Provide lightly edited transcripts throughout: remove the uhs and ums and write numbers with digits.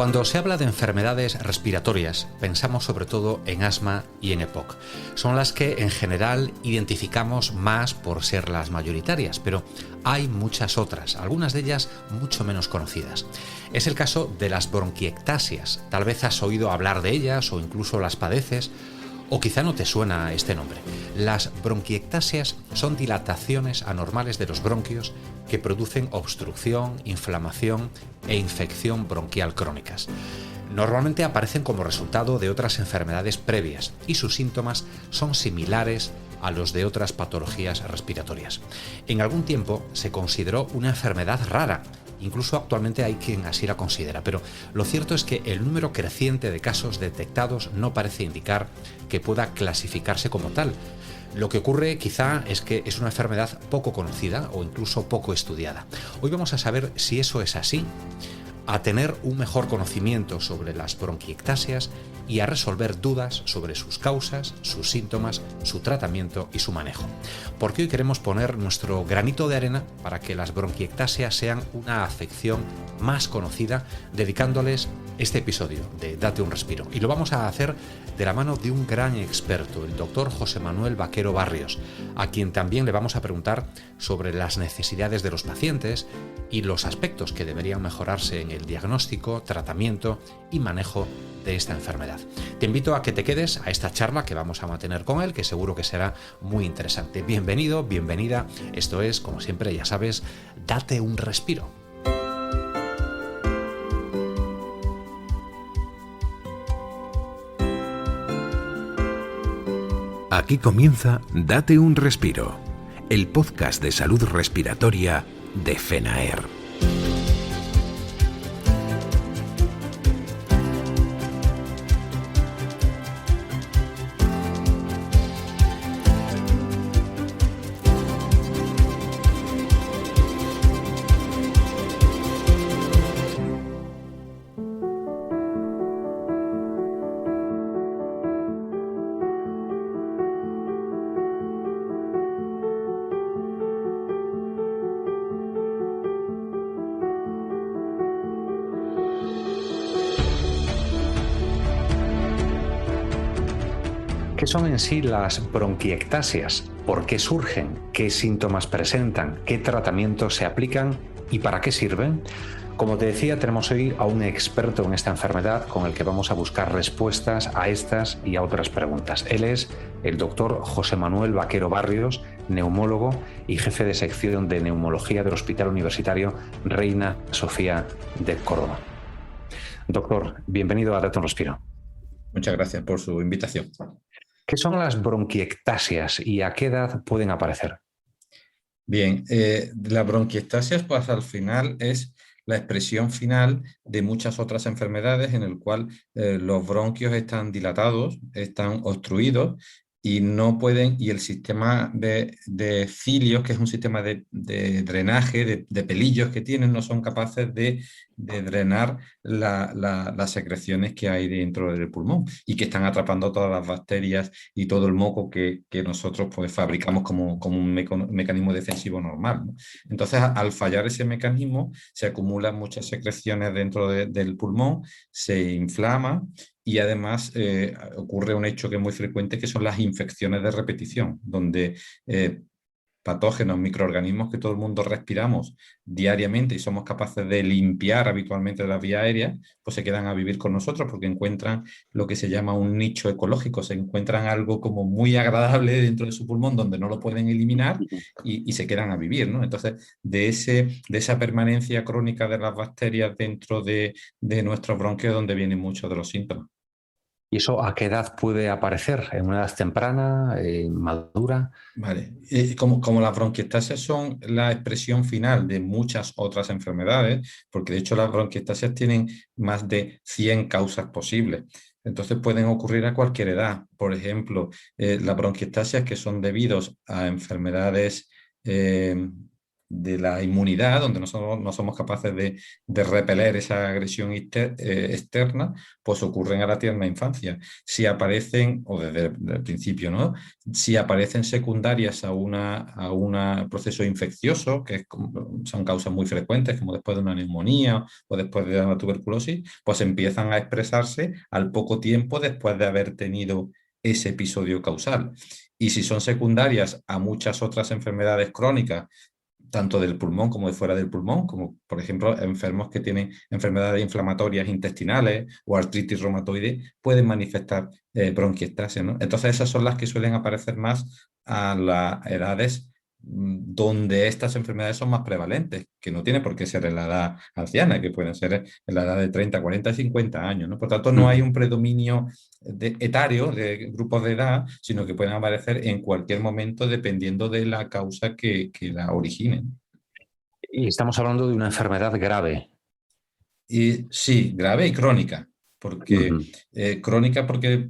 Cuando se habla de enfermedades respiratorias, pensamos sobre todo en asma y en EPOC. Son las que en general identificamos más por ser las mayoritarias, pero hay muchas otras, algunas de ellas mucho menos conocidas. Es el caso de las bronquiectasias. Tal vez has oído hablar de ellas o incluso las padeces, o quizá no te suena este nombre. Las bronquiectasias son dilataciones anormales de los bronquios que producen obstrucción, inflamación e infección bronquial crónicas. Normalmente aparecen como resultado de otras enfermedades previas y sus síntomas son similares a los de otras patologías respiratorias. En algún tiempo se consideró una enfermedad rara. Incluso actualmente hay quien así la considera, pero lo cierto es que el número creciente de casos detectados no parece indicar que pueda clasificarse como tal. Lo que ocurre quizá es que es una enfermedad poco conocida o incluso poco estudiada. Hoy vamos a saber si eso es así, a tener un mejor conocimiento sobre las bronquiectasias y a resolver dudas sobre sus causas, sus síntomas, su tratamiento y su manejo. Porque hoy queremos poner nuestro granito de arena para que las bronquiectasias sean una afección más conocida, dedicándoles este episodio de Date un Respiro. Y lo vamos a hacer de la mano de un gran experto, el doctor José Manuel Vaquero Barrios, a quien también le vamos a preguntar sobre las necesidades de los pacientes y los aspectos que deberían mejorarse en el diagnóstico, tratamiento y manejo de esta enfermedad. Te invito a que te quedes a esta charla que vamos a mantener con él, que seguro que será muy interesante. Bienvenido, bienvenida. Esto es, como siempre, ya sabes, Date un Respiro. Aquí comienza Date un Respiro, el podcast de salud respiratoria de FENAER. ¿Qué son en sí las bronquiectasias? ¿Por qué surgen? ¿Qué síntomas presentan? ¿Qué tratamientos se aplican? ¿Y para qué sirven? Como te decía, tenemos hoy a un experto en esta enfermedad con el que vamos a buscar respuestas a estas y a otras preguntas. Él es el doctor José Manuel Vaquero Barrios, neumólogo y jefe de sección de neumología del Hospital Universitario Reina Sofía de Córdoba. Doctor, bienvenido a Date un Respiro. Muchas gracias por su invitación. ¿Qué son las bronquiectasias y a qué edad pueden aparecer? Bien, la bronquiectasia, pues al final es la expresión final de muchas otras enfermedades en el cual los bronquios están dilatados, están obstruidos y no pueden, y el sistema de cilios, que es un sistema de drenaje, de pelillos que tienen, no son capaces de drenar las secreciones que hay dentro del pulmón y que están atrapando todas las bacterias y todo el moco que nosotros pues fabricamos como un mecanismo defensivo normal, ¿no? Entonces, al fallar ese mecanismo, se acumulan muchas secreciones dentro del pulmón, se inflama. Y además ocurre un hecho que es muy frecuente, que son las infecciones de repetición, donde patógenos, microorganismos que todo el mundo respiramos diariamente y somos capaces de limpiar habitualmente de la vía aérea, pues se quedan a vivir con nosotros porque encuentran lo que se llama un nicho ecológico, se encuentran algo como muy agradable dentro de su pulmón donde no lo pueden eliminar y se quedan a vivir, ¿no? Entonces, de esa permanencia crónica de las bacterias dentro de nuestros bronquios donde vienen muchos de los síntomas. ¿Y eso a qué edad puede aparecer? ¿En una edad temprana, madura? Vale, como las bronquiectasias son la expresión final de muchas otras enfermedades, porque de hecho las bronquiectasias tienen más de 100 causas posibles. Entonces pueden ocurrir a cualquier edad. Por ejemplo, las bronquiectasias que son debidos a enfermedades de la inmunidad, donde no somos capaces de repeler esa agresión externa, pues ocurren a la tierna infancia. Si aparecen, o desde el principio, ¿no? Si aparecen secundarias a un proceso infeccioso, son causas muy frecuentes, como después de una neumonía o después de una tuberculosis, pues empiezan a expresarse al poco tiempo después de haber tenido ese episodio causal. Y si son secundarias a muchas otras enfermedades crónicas, tanto del pulmón como de fuera del pulmón, como por ejemplo enfermos que tienen enfermedades inflamatorias intestinales o artritis reumatoide, pueden manifestar bronquiectasia, ¿no? Entonces esas son las que suelen aparecer más a las edades donde estas enfermedades son más prevalentes, que no tiene por qué ser en la edad anciana, que pueden ser en la edad de 30, 40, 50 años, ¿no? Por tanto, no hay un predominio etario de grupos de edad, sino que pueden aparecer en cualquier momento dependiendo de la causa que la origine. Y estamos hablando de una enfermedad grave. Y sí, grave y crónica, porque crónica porque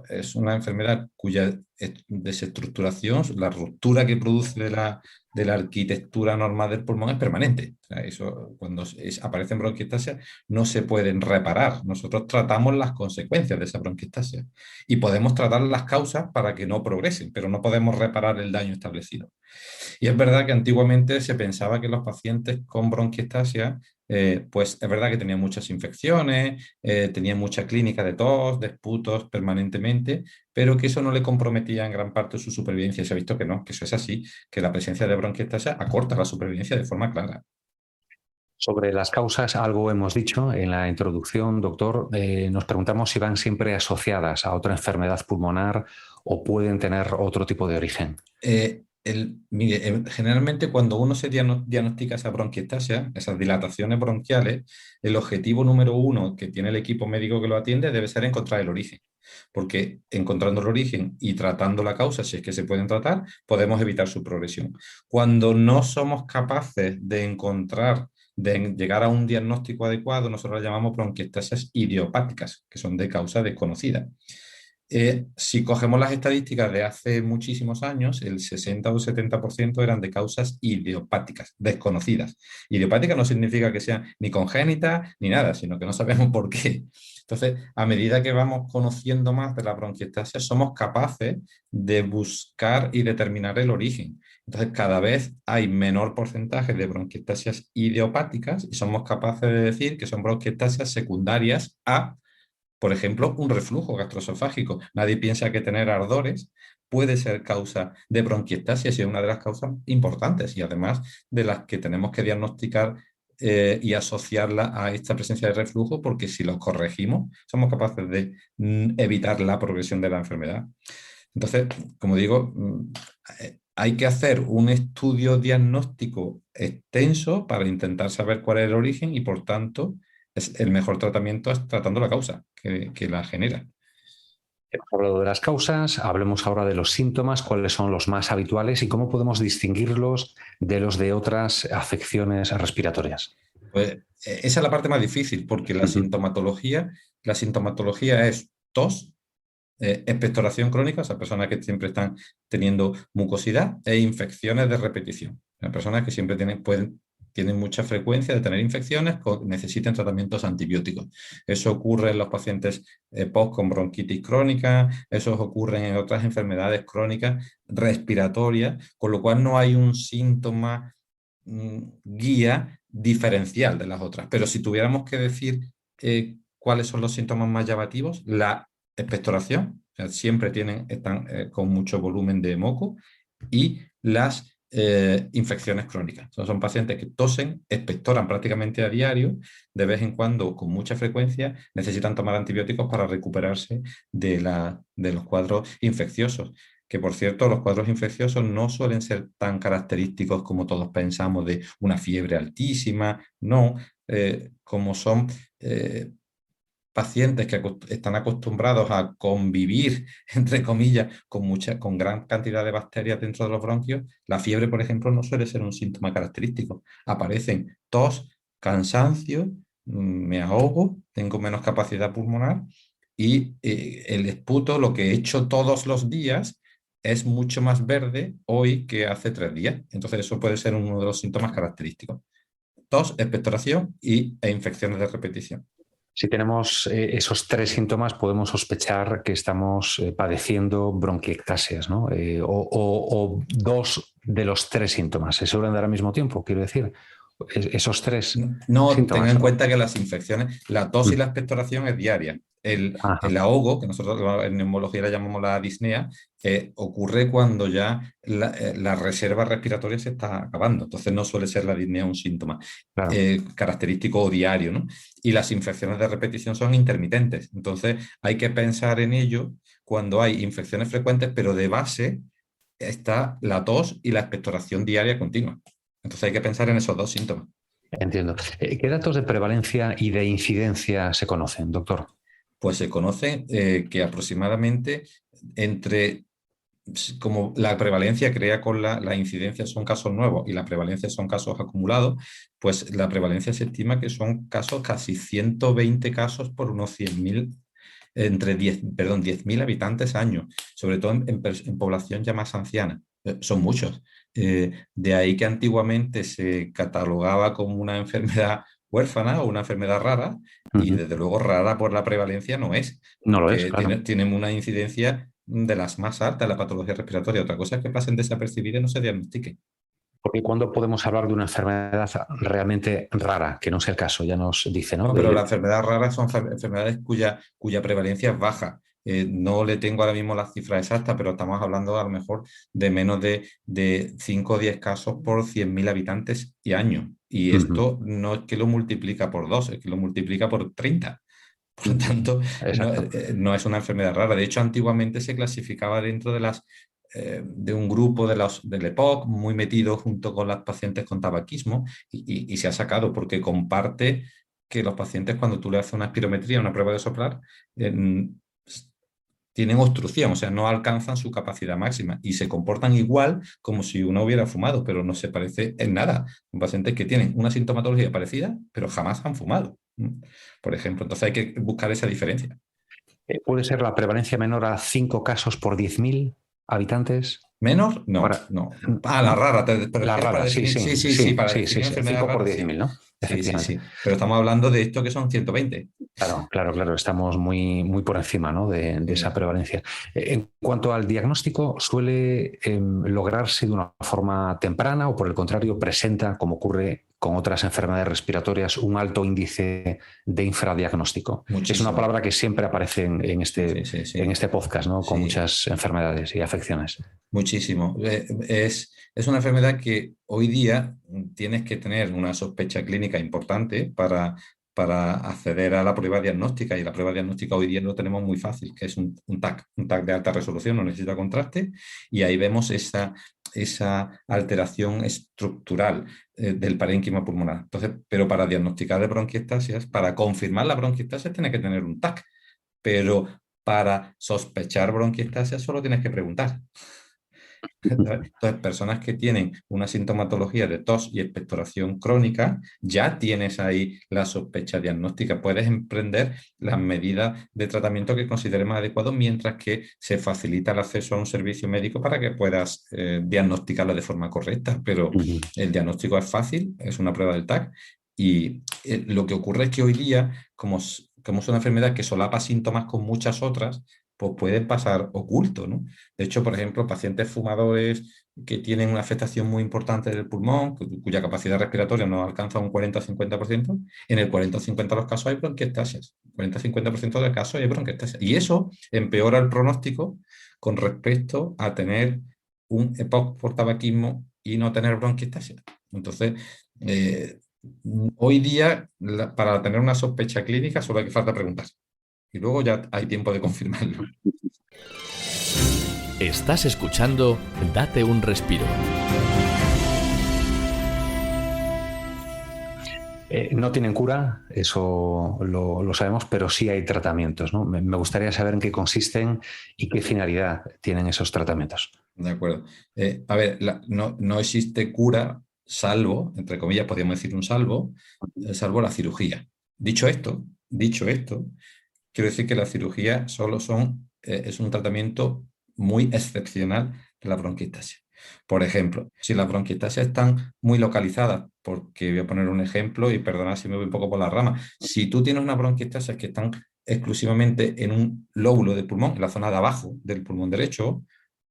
es una enfermedad cuya desestructuración, la ruptura que produce de la arquitectura normal del pulmón es permanente. O sea, eso, cuando aparecen bronquiectasias no se pueden reparar. Nosotros tratamos las consecuencias de esa bronquiectasia y podemos tratar las causas para que no progresen, pero no podemos reparar el daño establecido. Y es verdad que antiguamente se pensaba que los pacientes con bronquiectasia, pues es verdad que tenían muchas infecciones, tenían mucha clínica de tos, de esputos permanentemente, pero que eso no le comprometía en gran parte su supervivencia. Se ha visto que no, que eso es así, que la presencia de bronquiectasia acorta la supervivencia de forma clara. Sobre las causas, algo hemos dicho en la introducción, doctor. Nos preguntamos si van siempre asociadas a otra enfermedad pulmonar o pueden tener otro tipo de origen. Mire, generalmente cuando uno se diagnostica esa bronquiectasia, esas dilataciones bronquiales, el objetivo número uno que tiene el equipo médico que lo atiende debe ser encontrar el origen, porque encontrando el origen y tratando la causa, si es que se pueden tratar, podemos evitar su progresión. Cuando no somos capaces de llegar a un diagnóstico adecuado, nosotros las llamamos bronquiectasias idiopáticas, que son de causa desconocida. Si cogemos las estadísticas de hace muchísimos años, el 60 o 70% eran de causas idiopáticas, desconocidas. Idiopática no significa que sean ni congénitas ni nada, sino que no sabemos por qué. Entonces, a medida que vamos conociendo más de la bronquiectasia, somos capaces de buscar y determinar el origen. Entonces, cada vez hay menor porcentaje de bronquiectasias idiopáticas y somos capaces de decir que son bronquiectasias secundarias a, por ejemplo, un reflujo gastroesofágico. Nadie piensa que tener ardores puede ser causa de bronquiectasia, y es una de las causas importantes y además de las que tenemos que diagnosticar y asociarla a esta presencia de reflujo, porque si los corregimos, somos capaces de evitar la progresión de la enfermedad. Entonces, como digo, hay que hacer un estudio diagnóstico extenso para intentar saber cuál es el origen y, por tanto, el mejor tratamiento es tratando la causa que la genera. Hemos hablado de las causas, hablemos ahora de los síntomas, cuáles son los más habituales y cómo podemos distinguirlos de los de otras afecciones respiratorias. Pues esa es la parte más difícil, porque la sintomatología es tos, expectoración crónica, o sea, personas que siempre están teniendo mucosidad, e infecciones de repetición. Las personas que siempre tienen mucha frecuencia de tener infecciones, necesitan tratamientos antibióticos. Eso ocurre en los pacientes post con bronquitis crónica, eso ocurre en otras enfermedades crónicas respiratorias, con lo cual no hay un síntoma guía diferencial de las otras. Pero si tuviéramos que decir cuáles son los síntomas más llamativos, la expectoración, o sea, siempre están con mucho volumen de moco, y las infecciones crónicas. Son pacientes que tosen, expectoran prácticamente a diario, de vez en cuando, con mucha frecuencia, necesitan tomar antibióticos para recuperarse de los cuadros infecciosos. Que, por cierto, los cuadros infecciosos no suelen ser tan característicos como todos pensamos, de una fiebre altísima, no, como son pacientes que están acostumbrados a convivir, entre comillas, con gran cantidad de bacterias dentro de los bronquios, la fiebre, por ejemplo, no suele ser un síntoma característico. Aparecen tos, cansancio, me ahogo, tengo menos capacidad pulmonar y el esputo, lo que he hecho todos los días, es mucho más verde hoy que hace 3 días. Entonces eso puede ser uno de los síntomas característicos. Tos, expectoración e infecciones de repetición. Si tenemos esos 3 síntomas, podemos sospechar que estamos padeciendo bronquiectasias, ¿no? O 2 de los 3 síntomas. ¿Se suelen dar al mismo tiempo? Quiero decir, esos 3 Tenga síntomas. en cuenta que las infecciones, la tos y la expectoración es diaria. El Ajá, ahogo, que nosotros en neumología le llamamos la disnea, ocurre cuando ya la reserva respiratoria se está acabando. Entonces no suele ser la disnea un síntoma claro. característico o diario, ¿no? Y las infecciones de repetición son intermitentes. Entonces hay que pensar en ello cuando hay infecciones frecuentes, pero de base está la tos y la expectoración diaria continua. Entonces hay que pensar en esos 2 síntomas. Entiendo. ¿Qué datos de prevalencia y de incidencia se conocen, doctor? Pues se conoce que aproximadamente entre, como la prevalencia crea con la incidencia son casos nuevos y la prevalencia son casos acumulados, pues la prevalencia se estima que son casos, casi 120 casos por unos 100.000, entre 10.000 habitantes año, sobre todo en población ya más anciana. Son muchos. De ahí que antiguamente se catalogaba como una enfermedad huérfana o una enfermedad rara, y Ujú. desde luego rara por la prevalencia no es, No lo es, porque claro. tienen una incidencia de las más altas de la patología respiratoria. Otra cosa es que pasen desapercibidas y no se diagnostiquen. Porque cuando podemos hablar de una enfermedad realmente rara, que no es el caso, ya nos dice, ¿no? No, pero las enfermedades raras son enfermedades cuya prevalencia es baja. No le tengo ahora mismo las cifras exactas, pero estamos hablando a lo mejor de menos de 5 o 10 casos por 100.000 habitantes y año. Y Ujú. esto no es que lo multiplica por 2, es que lo multiplica por 30. Por lo tanto, no, Exacto. no es una enfermedad rara. De hecho, antiguamente se clasificaba dentro de un grupo del EPOC, muy metido junto con los pacientes con tabaquismo, y se ha sacado porque comparte que los pacientes, cuando tú le haces una espirometría, una prueba de soplar, eh, tienen obstrucción, o sea, no alcanzan su capacidad máxima y se comportan igual como si uno hubiera fumado, pero no se parece en nada. Son pacientes que tienen una sintomatología parecida, pero jamás han fumado, por ejemplo. Entonces hay que buscar esa diferencia. ¿Puede ser la prevalencia menor a 5 casos por 10.000 habitantes? ¿Menor? No, Para, no. Ah, la ¿no? rara, te La refieres para rara, sí, definir. sí, Sí, sí, sí, sí, para sí, sí, definir sí. enfermedad 5 por rara, diez sí. mil, ¿no? Sí, sí, Efectivamente. sí. Pero estamos hablando de esto que son 120. Claro, claro, claro. Estamos muy, muy por encima, ¿no? de esa Sí. prevalencia. En cuanto al diagnóstico, ¿suele lograrse de una forma temprana o por el contrario presenta, como ocurre con otras enfermedades respiratorias, un alto índice de infradiagnóstico? Es una Muchísimo. palabra que siempre aparece Sí, sí, en sí. este podcast, ¿no? Con Sí. muchas enfermedades y afecciones. Muchísimo. Es una enfermedad que hoy día tienes que tener una sospecha clínica importante para acceder a la prueba diagnóstica, y la prueba diagnóstica hoy día lo tenemos muy fácil, que es un TAC de alta resolución, no necesita contraste, y ahí vemos esa alteración estructural del parénquima pulmonar. Entonces, pero para diagnosticar de bronquiectasias, para confirmar la bronquiectasia, tienes que tener un TAC, pero para sospechar bronquiectasia solo tienes que preguntar. Entonces, personas que tienen una sintomatología de tos y expectoración crónica, ya tienes ahí la sospecha diagnóstica. Puedes emprender las medidas de tratamiento que consideres más adecuadas, mientras que se facilita el acceso a un servicio médico para que puedas diagnosticarla de forma correcta. Pero Ujú. el diagnóstico es fácil, es una prueba del TAC, y lo que ocurre es que hoy día, como es una enfermedad que solapa síntomas con muchas otras, pues pueden pasar oculto, ¿no? De hecho, por ejemplo, pacientes fumadores que tienen una afectación muy importante del pulmón, cuya capacidad respiratoria no alcanza un 40 o 50%, en el 40 o 50 de los casos hay bronquiectasias. 40 o 50% de casos hay bronquiectasias. Y eso empeora el pronóstico con respecto a tener un EPOC por tabaquismo y no tener bronquiectasia. Entonces, eh, hoy día, para tener una sospecha clínica, solo hay que falta preguntar. Y luego ya hay tiempo de confirmarlo. Estás escuchando Date un respiro. No tienen cura, eso lo sabemos, pero sí hay tratamientos, ¿no? Me gustaría saber en qué consisten y qué finalidad tienen esos tratamientos. De acuerdo. A ver, no existe cura salvo, entre comillas, podríamos decir un salvo la cirugía. Dicho esto, quiero decir que la cirugía solo es un tratamiento muy excepcional de la bronquiectasia. Por ejemplo, si las bronquiectasias están muy localizadas, porque voy a poner un ejemplo y perdonad si me voy un poco por la rama, si tú tienes una bronquiectasia que están exclusivamente en un lóbulo del pulmón, en la zona de abajo del pulmón derecho,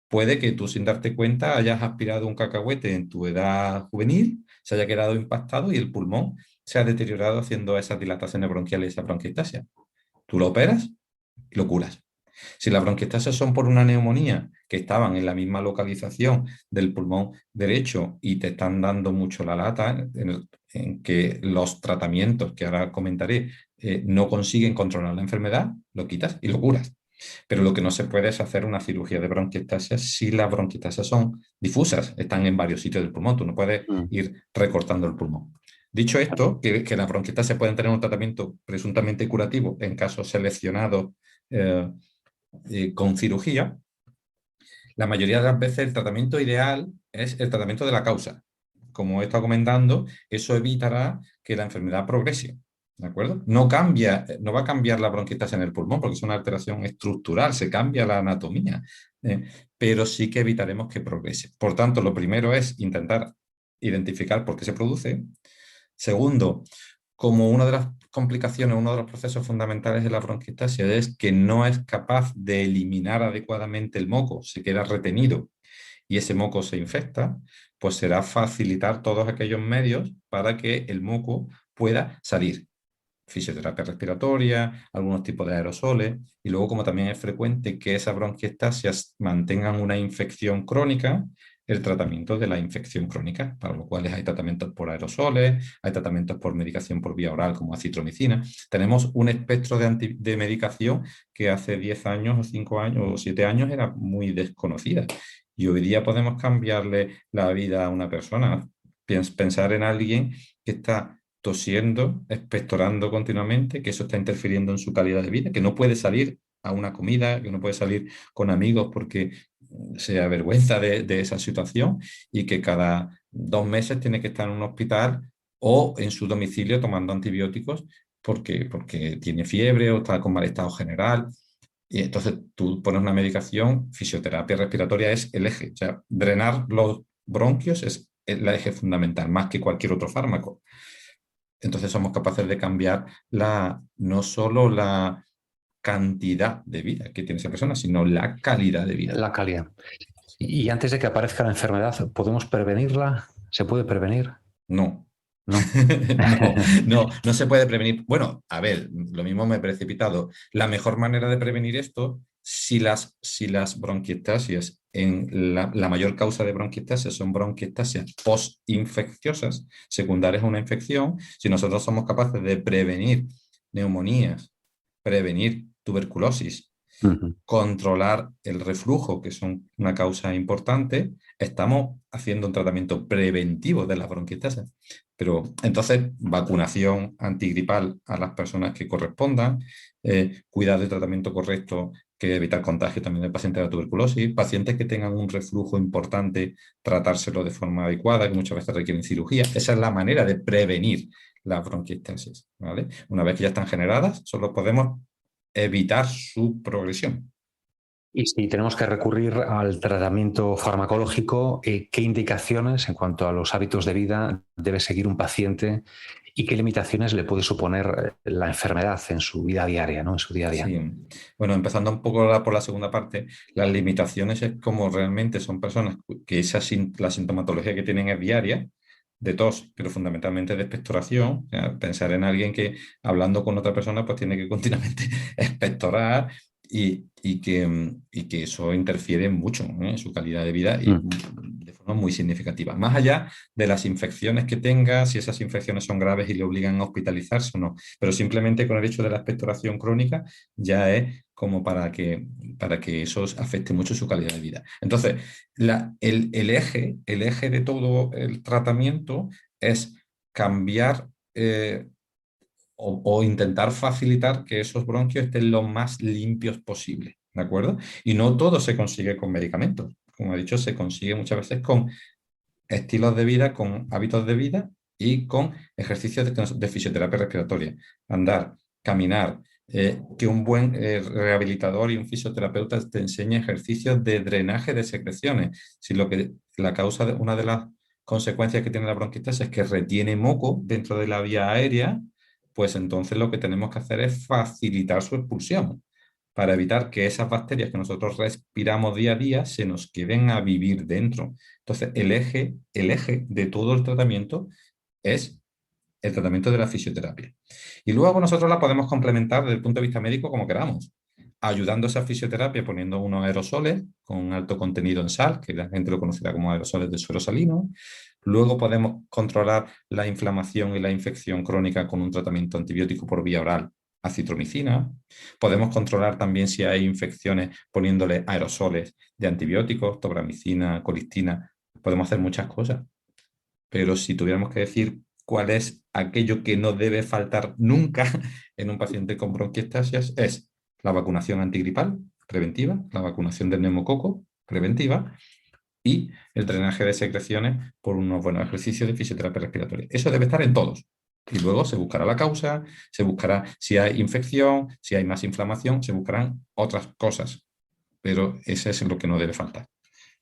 puede que tú sin darte cuenta hayas aspirado un cacahuete en tu edad juvenil, se haya quedado impactado y el pulmón se ha deteriorado haciendo esas dilataciones bronquiales y esa bronquiectasia. Tú lo operas y lo curas. Si las bronquiectasias son por una neumonía que estaban en la misma localización del pulmón derecho y te están dando mucho la lata en que los tratamientos que ahora comentaré no consiguen controlar la enfermedad, lo quitas y lo curas. Pero lo que no se puede es hacer una cirugía de bronquiectasias si las bronquiectasias son difusas, están en varios sitios del pulmón, tú no puedes ir recortando el pulmón. Dicho esto, que las bronquiectasias pueden tener un tratamiento presuntamente curativo en casos seleccionados con cirugía, la mayoría de las veces el tratamiento ideal es el tratamiento de la causa. Como he estado comentando, eso evitará que la enfermedad progrese. ¿De acuerdo? No va a cambiar la bronquiectasia en el pulmón porque es una alteración estructural, se cambia la anatomía, pero sí que evitaremos que progrese. Por tanto, lo primero es intentar identificar por qué se produce. Segundo, como una de las complicaciones, uno de los procesos fundamentales de la bronquiectasia es que no es capaz de eliminar adecuadamente el moco, se queda retenido y ese moco se infecta, pues será facilitar todos aquellos medios para que el moco pueda salir. Fisioterapia respiratoria, algunos tipos de aerosoles, y luego como también es frecuente que esas bronquiectasias mantengan una infección crónica, el tratamiento de la infección crónica, para lo cual hay tratamientos por aerosoles, hay tratamientos por medicación por vía oral como acitromicina. Tenemos un espectro de medicación que hace 10 años o 5 años o 7 años era muy desconocida. Y hoy día podemos cambiarle la vida a una persona. Pensar en alguien que está tosiendo, expectorando continuamente, que eso está interfiriendo en su calidad de vida, que no puede salir a una comida, que no puede salir con amigos porque se avergüenza de esa situación y que cada 2 meses tiene que estar en un hospital o en su domicilio tomando antibióticos porque tiene fiebre o está con mal estado general. Y entonces tú pones una medicación, fisioterapia respiratoria es el eje. O sea, drenar los bronquios es el eje fundamental, más que cualquier otro fármaco. Entonces somos capaces de cambiar no solo la cantidad de vida que tiene esa persona, sino la calidad de vida. La calidad. Y antes de que aparezca la enfermedad, ¿podemos prevenirla? ¿Se puede prevenir? No. No. No se puede prevenir. Bueno, a ver, lo mismo me he precipitado. La mejor manera de prevenir esto, si las bronquiectasias, la mayor causa de bronquiectasias son bronquiectasias postinfecciosas, secundarias a una infección, si nosotros somos capaces de prevenir neumonías, prevenir tuberculosis, controlar el reflujo, que son una causa importante, estamos haciendo un tratamiento preventivo de las bronquiectasias. Pero entonces, vacunación antigripal a las personas que correspondan, cuidado y tratamiento correcto que evitar contagio también del paciente de la tuberculosis, pacientes que tengan un reflujo importante, tratárselo de forma adecuada, que muchas veces requieren cirugía. Esa es la manera de prevenir las bronquiectasias, ¿vale? Una vez que ya están generadas, solo podemos evitar su progresión. Y si tenemos que recurrir al tratamiento farmacológico, ¿qué indicaciones en cuanto a los hábitos de vida debe seguir un paciente y qué limitaciones le puede suponer la enfermedad en su vida diaria, ¿no? En su día a día? Sí. Bueno, empezando un poco por la segunda parte, las limitaciones es como realmente son personas que la sintomatología que tienen es diaria, de tos, pero fundamentalmente de expectoración. O sea, pensar en alguien que hablando con otra persona pues tiene que continuamente expectorar y que eso interfiere mucho, ¿eh?, en su calidad de vida y de forma muy significativa. Más allá de las infecciones que tenga, si esas infecciones son graves y le obligan a hospitalizarse o no, pero simplemente con el hecho de la expectoración crónica ya es como para que eso afecte mucho su calidad de vida. Entonces, el eje de todo el tratamiento es cambiar o intentar facilitar que esos bronquios estén lo más limpios posible, ¿de acuerdo? Y no todo se consigue con medicamentos. Como he dicho, se consigue muchas veces con estilos de vida, con hábitos de vida y con ejercicios de fisioterapia respiratoria. Andar, caminar, que un buen rehabilitador y un fisioterapeuta te enseñe ejercicios de drenaje de secreciones. Si una de las consecuencias que tiene la bronquitis es que retiene moco dentro de la vía aérea, pues entonces lo que tenemos que hacer es facilitar su expulsión para evitar que esas bacterias que nosotros respiramos día a día se nos queden a vivir dentro. Entonces, el eje de todo el tratamiento es el tratamiento de la fisioterapia. Y luego nosotros la podemos complementar desde el punto de vista médico como queramos, ayudando a esa fisioterapia poniendo unos aerosoles con alto contenido en sal, que la gente lo conocerá como aerosoles de suero salino. Luego podemos controlar la inflamación y la infección crónica con un tratamiento antibiótico por vía oral, acitromicina. Podemos controlar también si hay infecciones poniéndole aerosoles de antibióticos, tobramicina, colistina. Podemos hacer muchas cosas. Pero si tuviéramos que decir cuál es aquello que no debe faltar nunca en un paciente con bronquiectasias, es la vacunación antigripal preventiva, la vacunación del neumococo preventiva y el drenaje de secreciones por unos buenos ejercicios de fisioterapia respiratoria. Eso debe estar en todos. Y luego se buscará la causa, se buscará si hay infección, si hay más inflamación, se buscarán otras cosas. Pero ese es lo que no debe faltar.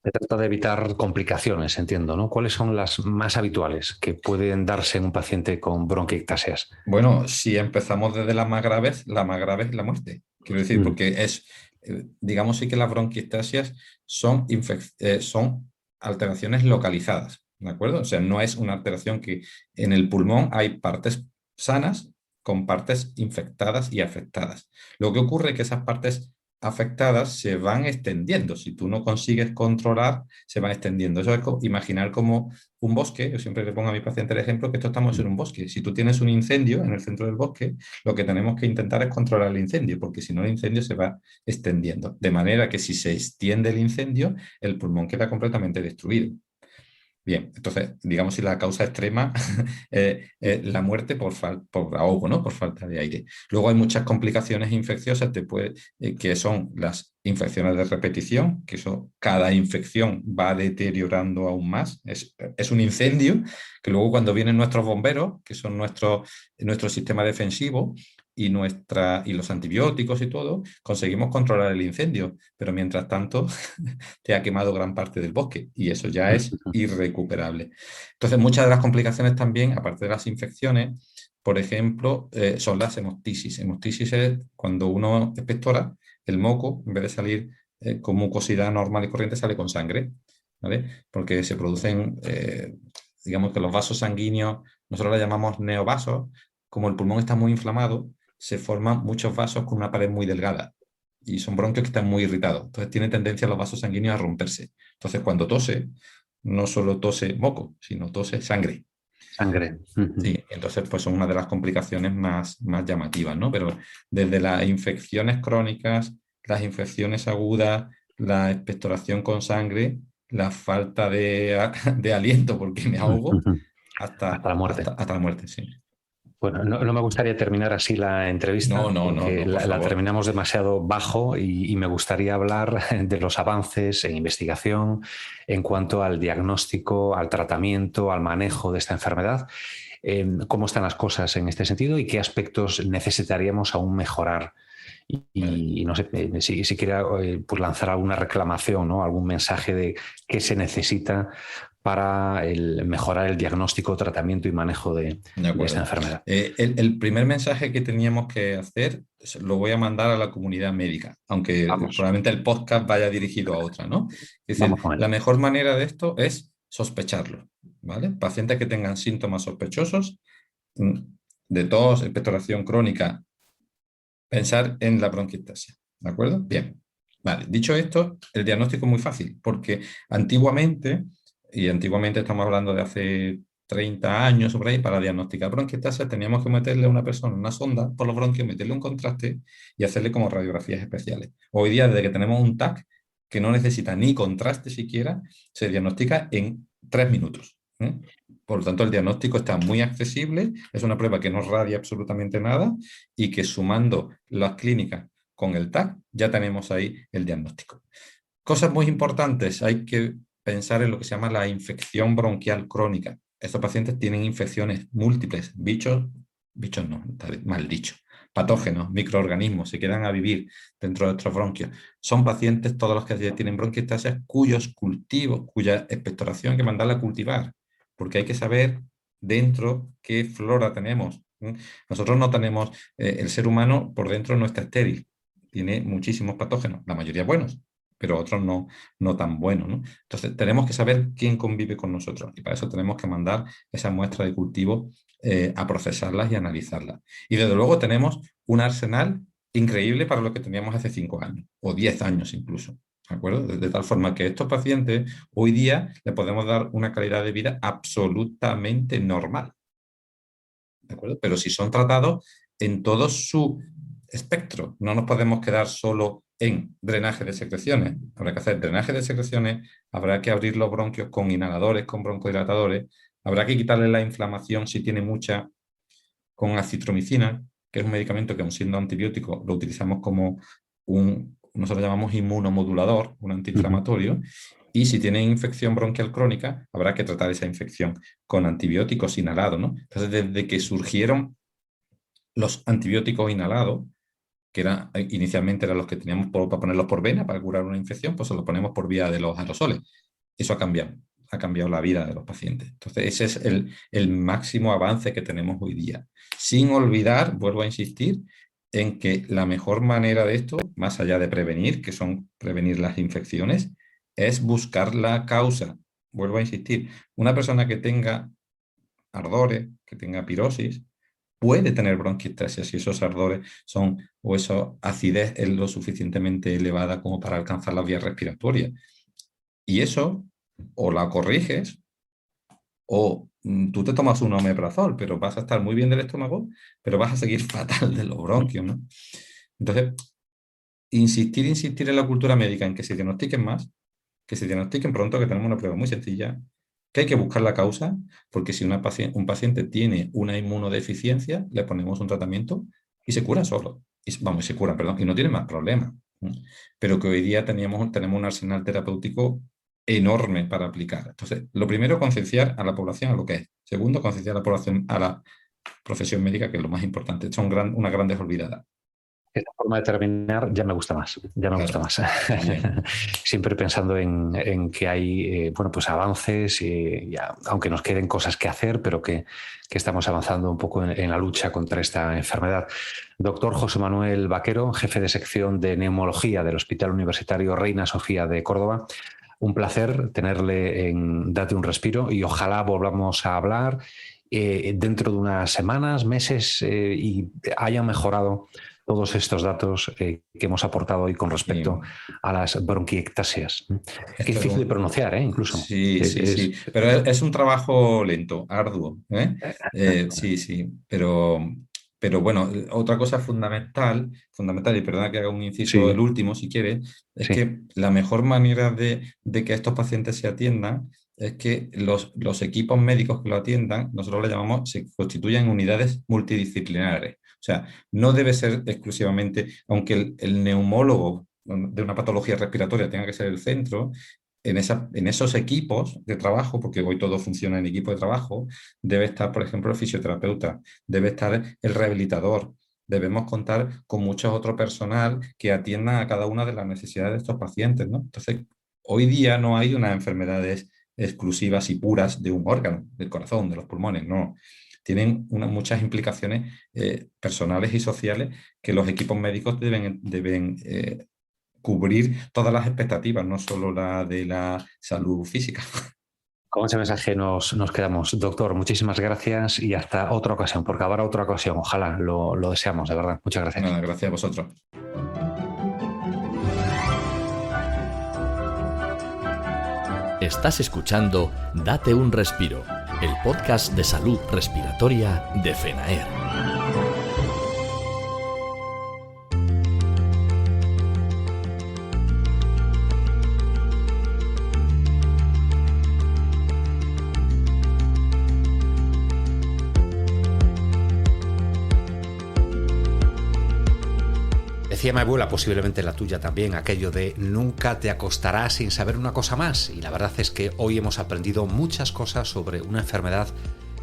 Se trata de evitar complicaciones, entiendo, ¿no? ¿Cuáles son las más habituales que pueden darse en un paciente con bronquiectasias? Bueno, si empezamos desde la más grave es la muerte. Quiero decir, porque digamos sí que las bronquiectasias son alteraciones localizadas, ¿de acuerdo? O sea, no es una alteración que en el pulmón hay partes sanas con partes infectadas y afectadas. Lo que ocurre es que esas partes afectadas se van extendiendo. Si tú no consigues controlar, se van extendiendo. Eso es imaginar como un bosque. Yo siempre le pongo a mi paciente el ejemplo que estamos en un bosque. Si tú tienes un incendio en el centro del bosque, lo que tenemos que intentar es controlar el incendio, porque si no el incendio se va extendiendo. De manera que si se extiende el incendio, el pulmón queda completamente destruido. Bien, entonces, digamos si la causa extrema la muerte por ahogo, ¿no? Por falta de aire. Luego hay muchas complicaciones infecciosas que son las infecciones de repetición, que eso, cada infección va deteriorando aún más. Es un incendio que luego cuando vienen nuestros bomberos, que son nuestro sistema defensivo, y los antibióticos y todo, conseguimos controlar el incendio, pero mientras tanto te ha quemado gran parte del bosque y eso ya es irrecuperable. Entonces, muchas de las complicaciones también, aparte de las infecciones, por ejemplo, son las hemoptisis. Hemoptisis es cuando uno expectora, el moco, en vez de salir con mucosidad normal y corriente, sale con sangre, ¿vale? Porque se producen, digamos que los vasos sanguíneos, nosotros los llamamos neovasos, como el pulmón está muy inflamado, se forman muchos vasos con una pared muy delgada y son bronquios que están muy irritados. Entonces tiene tendencia los vasos sanguíneos a romperse. Entonces cuando tose, no solo tose moco, sino tose sangre. Sangre. Sí, entonces pues son una de las complicaciones más llamativas, ¿no? Pero desde las infecciones crónicas, las infecciones agudas, la expectoración con sangre, la falta de aliento porque me ahogo, hasta la muerte. Hasta la muerte, sí. Bueno, no me gustaría terminar así la entrevista porque la terminamos demasiado bajo y me gustaría hablar de los avances en investigación en cuanto al diagnóstico, al tratamiento, al manejo de esta enfermedad. ¿Cómo están las cosas en este sentido y qué aspectos necesitaríamos aún mejorar? Y no sé si quiera pues lanzar alguna reclamación, ¿no? Algún mensaje de qué se necesita para mejorar el diagnóstico, tratamiento y manejo de esta enfermedad. El primer mensaje que teníamos que hacer lo voy a mandar a la comunidad médica, aunque probablemente el podcast vaya dirigido a otra, ¿no? Es decir, la mejor manera de esto es sospecharlo, ¿vale? Pacientes que tengan síntomas sospechosos de tos, expectoración crónica, pensar en la bronquiectasia, ¿de acuerdo? Bien. Vale, dicho esto, el diagnóstico es muy fácil, porque antiguamente estamos hablando de hace 30 años o por ahí, para diagnosticar bronquiectasia teníamos que meterle a una persona una sonda por los bronquios, meterle un contraste y hacerle como radiografías especiales. Hoy día, desde que tenemos un TAC que no necesita ni contraste siquiera, se diagnostica en 3 minutos. Por lo tanto, el diagnóstico está muy accesible, es una prueba que no radia absolutamente nada y que sumando las clínicas con el TAC ya tenemos ahí el diagnóstico. Cosas muy importantes, hay que pensar en lo que se llama la infección bronquial crónica. Estos pacientes tienen infecciones múltiples, bichos no, está mal dicho, patógenos, microorganismos, se quedan a vivir dentro de nuestros bronquios. Son pacientes, todos los que tienen bronquiectasias, cuyos cultivos, cuya expectoración hay que mandarla a cultivar, porque hay que saber dentro qué flora tenemos. Nosotros no tenemos, el ser humano por dentro no está estéril, tiene muchísimos patógenos, la mayoría buenos, pero otros no tan buenos, ¿no? Entonces tenemos que saber quién convive con nosotros, y para eso tenemos que mandar esa muestra de cultivo a procesarlas y analizarlas. Y desde luego tenemos un arsenal increíble para lo que teníamos hace 5 años, o 10 años incluso, ¿de acuerdo? De tal forma que estos pacientes hoy día le podemos dar una calidad de vida absolutamente normal, ¿de acuerdo? Pero si son tratados en todo su espectro, no nos podemos quedar solo en drenaje de secreciones. Habrá que hacer drenaje de secreciones, habrá que abrir los bronquios con inhaladores, con broncodilatadores, habrá que quitarle la inflamación si tiene mucha, con acitromicina, que es un medicamento que, aun siendo antibiótico, lo utilizamos como nosotros llamamos inmunomodulador, un antiinflamatorio, y si tienen infección bronquial crónica, habrá que tratar esa infección con antibióticos inhalados, ¿no? Entonces, desde que surgieron los antibióticos inhalados, que inicialmente eran los que teníamos para ponerlos por vena para curar una infección, pues se los ponemos por vía de los aerosoles. Eso ha cambiado la vida de los pacientes. Entonces, ese es el máximo avance que tenemos hoy día. Sin olvidar, vuelvo a insistir, en que la mejor manera de esto, más allá de prevenir, que son prevenir las infecciones, es buscar la causa. Vuelvo a insistir, una persona que tenga ardores, que tenga pirosis, puede tener bronquiectasia si esos ardores o esa acidez es lo suficientemente elevada como para alcanzar las vías respiratorias. Y eso o la corriges o tú te tomas un omeprazol, pero vas a estar muy bien del estómago, pero vas a seguir fatal de los bronquios, ¿no? Entonces, insistir en la cultura médica en que se diagnostiquen más, que se diagnostiquen pronto, que tenemos una prueba muy sencilla, que hay que buscar la causa, porque si un paciente tiene una inmunodeficiencia, le ponemos un tratamiento y se cura solo. Y no tiene más problemas. Pero que hoy día tenemos un arsenal terapéutico enorme para aplicar. Entonces, lo primero, concienciar a la población a lo que es. Segundo, concienciar a la población a la profesión médica, que es lo más importante. Son unas grandes olvidadas. Esta forma de terminar ya me gusta más, gusta más. Siempre pensando en que hay pues avances, aunque nos queden cosas que hacer, pero que estamos avanzando un poco en la lucha contra esta enfermedad. Doctor José Manuel Vaquero, jefe de sección de neumología del Hospital Universitario Reina Sofía de Córdoba. Un placer tenerle en Date un Respiro y ojalá volvamos a hablar dentro de unas semanas, meses y haya mejorado todos estos datos que hemos aportado hoy con respecto a las bronquiectasias. Es difícil de pronunciar, incluso. Sí. Pero es un trabajo lento, arduo. Sí. Pero bueno, otra cosa fundamental, y perdona que haga un inciso, el último, si quieres, es que la mejor manera de que estos pacientes se atiendan es que los equipos médicos que lo atiendan, nosotros le llamamos, se constituyen unidades multidisciplinares. O sea, no debe ser exclusivamente, aunque el neumólogo de una patología respiratoria tenga que ser el centro, en esos equipos de trabajo, porque hoy todo funciona en equipo de trabajo, debe estar, por ejemplo, el fisioterapeuta, debe estar el rehabilitador. Debemos contar con mucho otro personal que atiendan a cada una de las necesidades de estos pacientes, ¿no? Entonces, hoy día no hay unas enfermedades exclusivas y puras de un órgano, del corazón, de los pulmones, no. Tienen muchas implicaciones personales y sociales que los equipos médicos deben cubrir todas las expectativas, no solo la de la salud física. Con ese mensaje nos quedamos. Doctor, muchísimas gracias y hasta otra ocasión, porque habrá otra ocasión. Ojalá lo deseamos, de verdad. Muchas gracias. Nada, gracias a vosotros. Estás escuchando Date un Respiro, el podcast de salud respiratoria de FENAER. Decía mi abuela, posiblemente la tuya también, aquello de nunca te acostarás sin saber una cosa más. Y la verdad es que hoy hemos aprendido muchas cosas sobre una enfermedad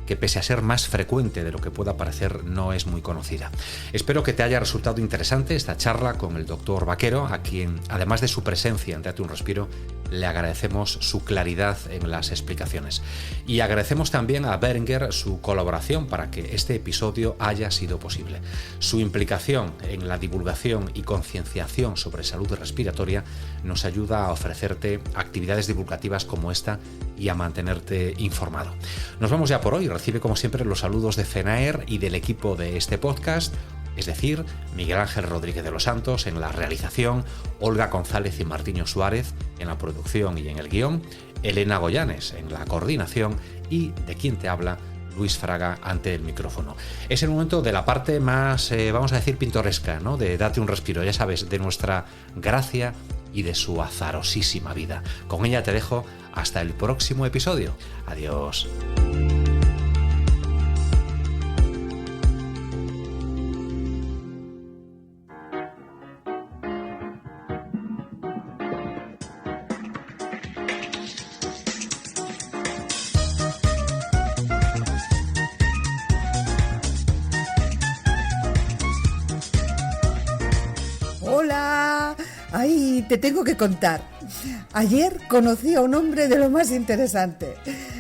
que pese a ser más frecuente de lo que pueda parecer, no es muy conocida. Espero que te haya resultado interesante esta charla con el doctor Vaquero, a quien, además de su presencia en Date un Respiro, le agradecemos su claridad en las explicaciones. Y agradecemos también a Berenguer su colaboración para que este episodio haya sido posible. Su implicación en la divulgación y concienciación sobre salud respiratoria nos ayuda a ofrecerte actividades divulgativas como esta y a mantenerte informado. Nos vamos ya por hoy. Recibe como siempre los saludos de FENAER y del equipo de este podcast, es decir, Miguel Ángel Rodríguez de los Santos en la realización, Olga González y Martiño Suárez en la producción y en el guión, Elena Goyanes en la coordinación y de quien te habla, Luis Fraga, ante el micrófono. Es el momento de la parte más, vamos a decir, pintoresca, ¿no? De Date un Respiro, ya sabes, de nuestra gracia y de su azarosísima vida. Con ella te dejo hasta el próximo episodio. Adiós. Hola, ay, te tengo que contar. Ayer conocí a un hombre de lo más interesante.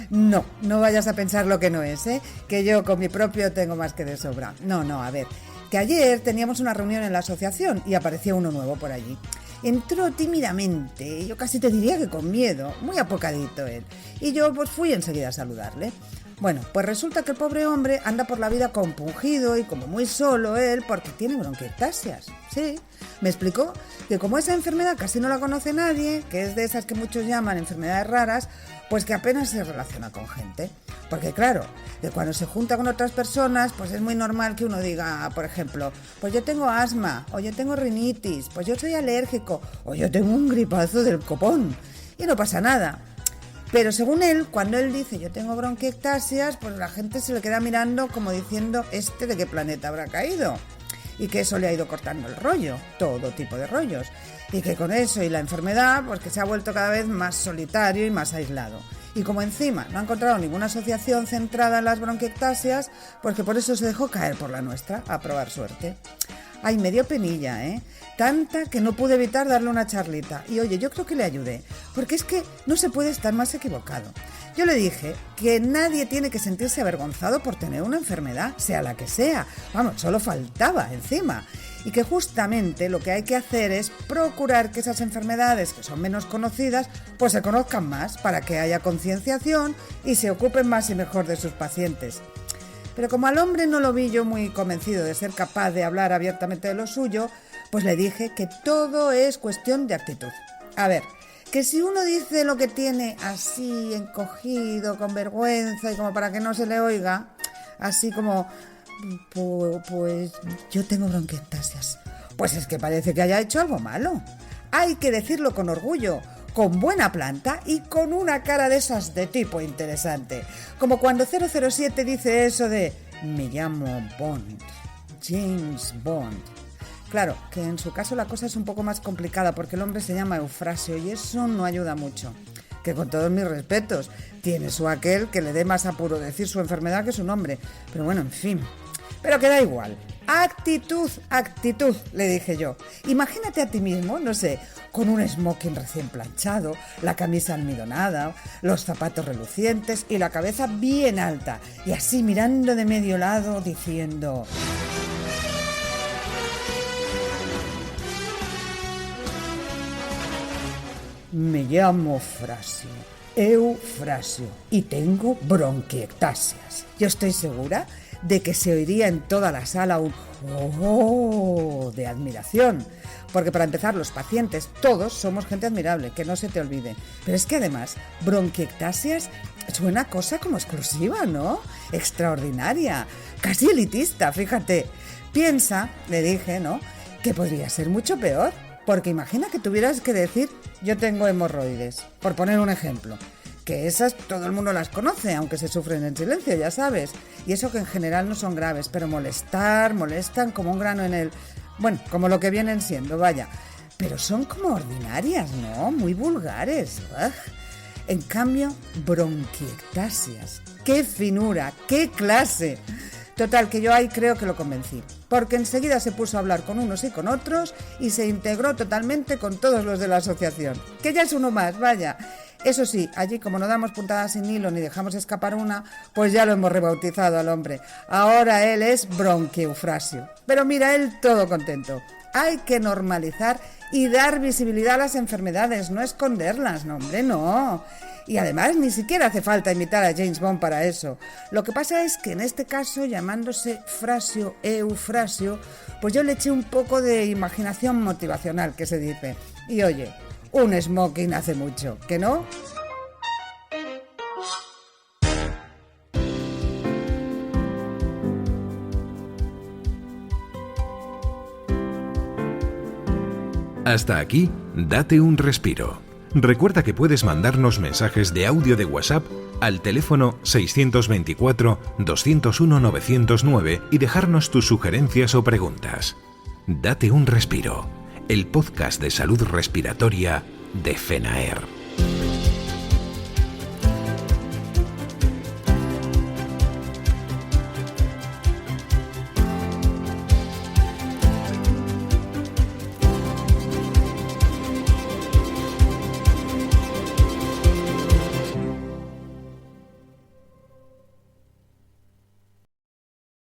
No vayas a pensar lo que no es, que yo con mi propio tengo más que de sobra. No, a ver, que ayer teníamos una reunión en la asociación y apareció uno nuevo por allí. Entró tímidamente, yo casi te diría que con miedo, muy apocadito él. Y yo pues fui enseguida a saludarle. Bueno, pues resulta que el pobre hombre anda por la vida compungido y como muy solo él porque tiene bronquiectasias. Sí, me explicó que como esa enfermedad casi no la conoce nadie, que es de esas que muchos llaman enfermedades raras, pues que apenas se relaciona con gente. Porque claro, que cuando se junta con otras personas, pues es muy normal que uno diga, por ejemplo, pues yo tengo asma, o yo tengo rinitis, pues yo soy alérgico, o yo tengo un gripazo del copón. Y no pasa nada. Pero según él, cuando él dice yo tengo bronquiectasias, pues la gente se le queda mirando como diciendo ¿de qué planeta habrá caído? Y que eso le ha ido cortando el rollo, todo tipo de rollos. Y que con eso y la enfermedad, pues que se ha vuelto cada vez más solitario y más aislado. Y como encima no ha encontrado ninguna asociación centrada en las bronquiectasias, pues que por eso se dejó caer por la nuestra, a probar suerte. Ay, me dio penilla, Tanta que no pude evitar darle una charlita. Y oye, yo creo que le ayudé, porque es que no se puede estar más equivocado. Yo le dije que nadie tiene que sentirse avergonzado por tener una enfermedad, sea la que sea. Vamos, solo faltaba encima. Y que justamente lo que hay que hacer es procurar que esas enfermedades que son menos conocidas, pues se conozcan más para que haya concienciación y se ocupen más y mejor de sus pacientes. Pero como al hombre no lo vi yo muy convencido de ser capaz de hablar abiertamente de lo suyo, pues le dije que todo es cuestión de actitud. A ver, que si uno dice lo que tiene así encogido, con vergüenza y como para que no se le oiga, así como, pues yo tengo bronquiectasias, pues es que parece que haya hecho algo malo. Hay que decirlo con orgullo, con buena planta y con una cara de esas de tipo interesante. Como cuando 007 dice eso de me llamo Bond, James Bond. Claro, que en su caso la cosa es un poco más complicada porque el hombre se llama Eufrasio y eso no ayuda mucho. Que con todos mis respetos, tiene su aquel que le dé más apuro decir su enfermedad que su nombre. Pero bueno, en fin. Pero que da igual. Actitud, le dije yo. Imagínate a ti mismo, no sé, con un smoking recién planchado, la camisa almidonada, los zapatos relucientes y la cabeza bien alta. Y así mirando de medio lado diciendo... Me llamo Eufrasio, y tengo bronquiectasias. Yo estoy segura de que se oiría en toda la sala un ¡oh! De admiración. Porque para empezar, los pacientes, todos somos gente admirable, que no se te olvide. Pero es que además, bronquiectasias suena cosa como exclusiva, ¿no? Extraordinaria, casi elitista, fíjate. Piensa, le dije, ¿no?, que podría ser mucho peor. Porque imagina que tuvieras que decir yo tengo hemorroides, por poner un ejemplo. Que esas todo el mundo las conoce, aunque se sufren en silencio, ya sabes. Y eso que en general no son graves, pero molestan como un grano en el... Bueno, como lo que vienen siendo, vaya. Pero son como ordinarias, ¿no? Muy vulgares. ¡Ugh! En cambio, bronquiectasias. ¡Qué finura! ¡Qué clase! Total, que yo ahí creo que lo convencí, porque enseguida se puso a hablar con unos y con otros y se integró totalmente con todos los de la asociación, que ya es uno más, vaya. Eso sí, allí como no damos puntadas sin hilo ni dejamos escapar una, pues ya lo hemos rebautizado al hombre. Ahora él es Bronquieufrasio. Pero mira, él todo contento. Hay que normalizar y dar visibilidad a las enfermedades, no esconderlas, no hombre, no. Y además ni siquiera hace falta imitar a James Bond para eso. Lo que pasa es que en este caso, llamándose Frasio Eufrasio, pues yo le eché un poco de imaginación motivacional, que se dice. Y oye, un smoking hace mucho, ¿que no? Hasta aquí, date un respiro. Recuerda que puedes mandarnos mensajes de audio de WhatsApp al teléfono 624-201-909 y dejarnos tus sugerencias o preguntas. Date un respiro, el podcast de salud respiratoria de FENAER.